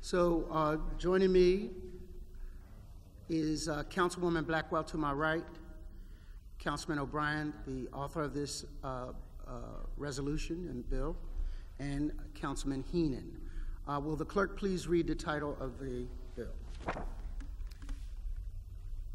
So joining me is Councilwoman Blackwell to my right, Councilman O'Brien, the author of this resolution and bill, and Councilman Heenan. Will the clerk please read the title of the bill?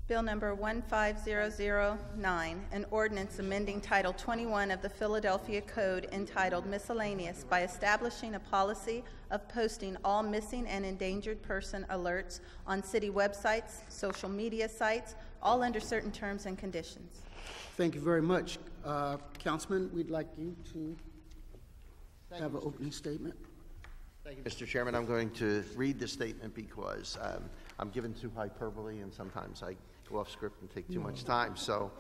Bill number 15009, an ordinance amending Title 21 of the Philadelphia Code entitled Miscellaneous by establishing a policy of posting all missing and endangered person alerts on city websites, social media sites, all under certain terms and conditions. Thank you very much. Councilman, we'd like you to have an opening statement. Thank you, Mr. Chairman. I'm going to read the statement because I'm given to hyperbole and sometimes I go off script and take too much time. So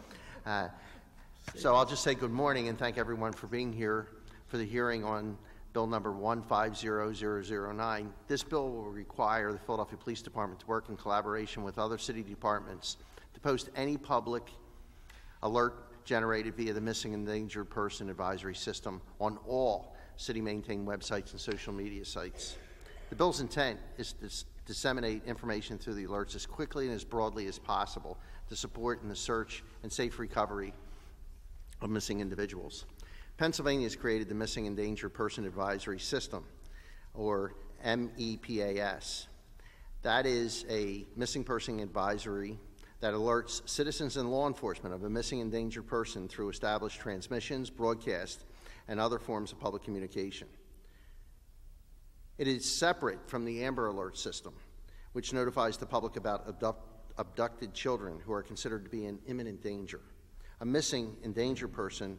I'll just say good morning and thank everyone for being here for the hearing on Bill number 15009. This bill will require the Philadelphia Police Department to work in collaboration with other city departments to post any public alert generated via the Missing and Endangered Person Advisory System on all city-maintained websites and social media sites. The bill's intent is to disseminate information through the alerts as quickly and as broadly as possible to support in the search and safe recovery of missing individuals. Pennsylvania has created the Missing and Endangered Person Advisory System, or MEPAS. That is a missing person advisory that alerts citizens and law enforcement of a missing and endangered person through established transmissions, broadcasts, and other forms of public communication. It is separate from the Amber Alert system, which notifies the public about abducted children who are considered to be in imminent danger. A missing endangered person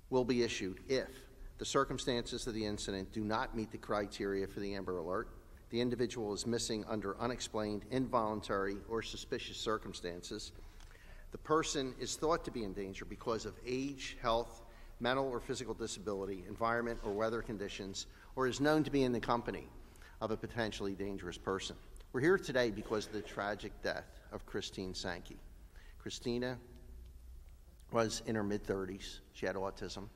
will be issued if the circumstances of the incident do not meet the criteria for the Amber Alert, the individual is missing under unexplained, involuntary, or suspicious circumstances, the person is thought to be in danger because of age, health, mental or physical disability, environment or weather conditions, or is known to be in the company of a potentially dangerous person. We're here today because of the tragic death of Christine Sankey. Christina was in her mid-30s. She had autism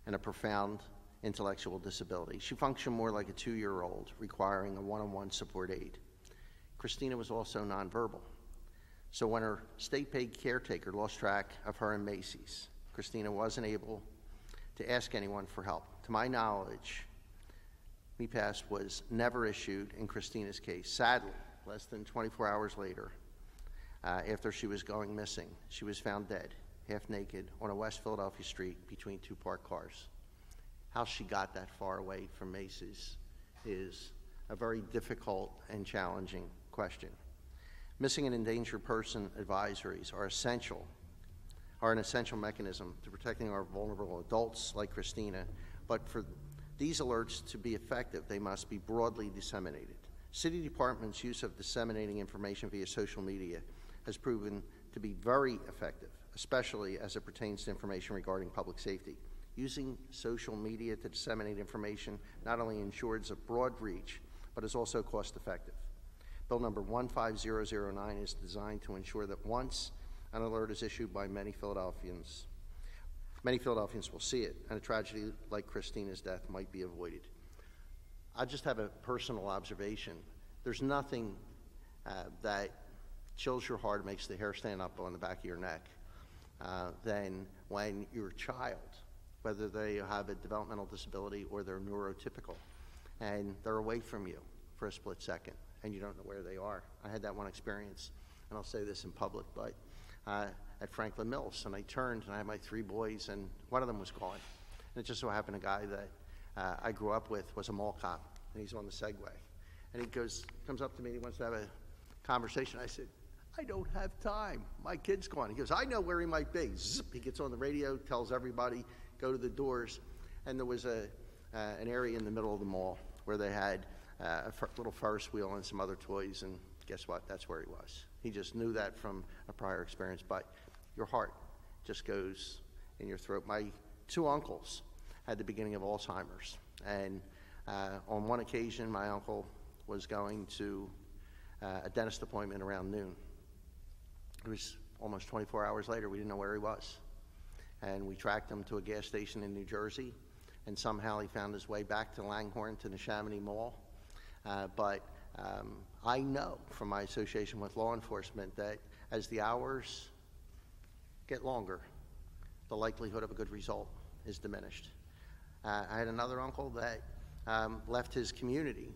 and a profound intellectual disability. She functioned more like a 2-year-old, requiring a one-on-one support aid. Christina was also nonverbal. So when her state-paid caretaker lost track of her in Macy's, Christina wasn't able to ask anyone for help. To my knowledge, MEPAS was never issued in Christina's case. Sadly, less than 24 hours later, after she was going missing, she was found dead, half naked, on a West Philadelphia street between two parked cars. How she got that far away from Macy's is a very difficult and challenging question. Missing and endangered person advisories are an essential mechanism to protecting our vulnerable adults like Christina, but for these alerts to be effective, they must be broadly disseminated. City departments' use of disseminating information via social media has proven to be very effective, especially as it pertains to information regarding public safety. Using social media to disseminate information not only ensures a broad reach, but is also cost-effective. Bill number 15009 is designed to ensure that once an alert is issued by many Philadelphians will see it, and a tragedy like Christina's death might be avoided. I just have a personal observation. There's nothing that chills your heart, makes the hair stand up on the back of your neck, than when your child, whether they have a developmental disability or they're neurotypical, and they're away from you for a split second, and you don't know where they are. I had that one experience, and I'll say this in public, but at Franklin Mills, and I turned, and I had my 3 boys, and one of them was gone. And it just so happened a guy that I grew up with was a mall cop, and he's on the Segway. And he comes up to me, and he wants to have a conversation. I said, I don't have time. My kid's gone. He goes, I know where he might be. Zip, he gets on the radio, tells everybody, go to the doors. And there was an area in the middle of the mall where they had a little Ferris wheel and some other toys, and guess what? That's where he was. He just knew that from a prior experience, but your heart just goes in your throat. My 2 uncles had the beginning of Alzheimer's, and on one occasion, my uncle was going to a dentist appointment around noon. It was almost 24 hours later. We didn't know where he was, and we tracked him to a gas station in New Jersey, and somehow he found his way back to Langhorne, to the Chamonix Mall, but I know from my association with law enforcement that as the hours get longer, the likelihood of a good result is diminished. I had another uncle that left his community,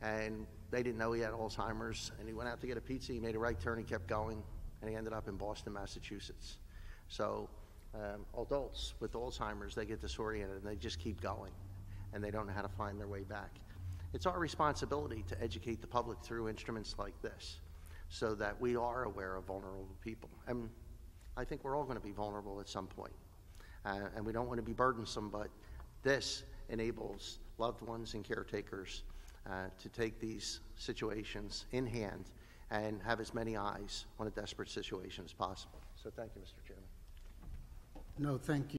and they didn't know he had Alzheimer's, and he went out to get a pizza. He made a right turn, he kept going, and he ended up in Boston, Massachusetts. So adults with Alzheimer's, they get disoriented and they just keep going, and they don't know how to find their way back. It's our responsibility to educate the public through instruments like this so that we are aware of vulnerable people. And I think we're all going to be vulnerable at some point. And we don't want to be burdensome, but this enables loved ones and caretakers to take these situations in hand and have as many eyes on a desperate situation as possible. So thank you, Mr. Chairman. No, thank you.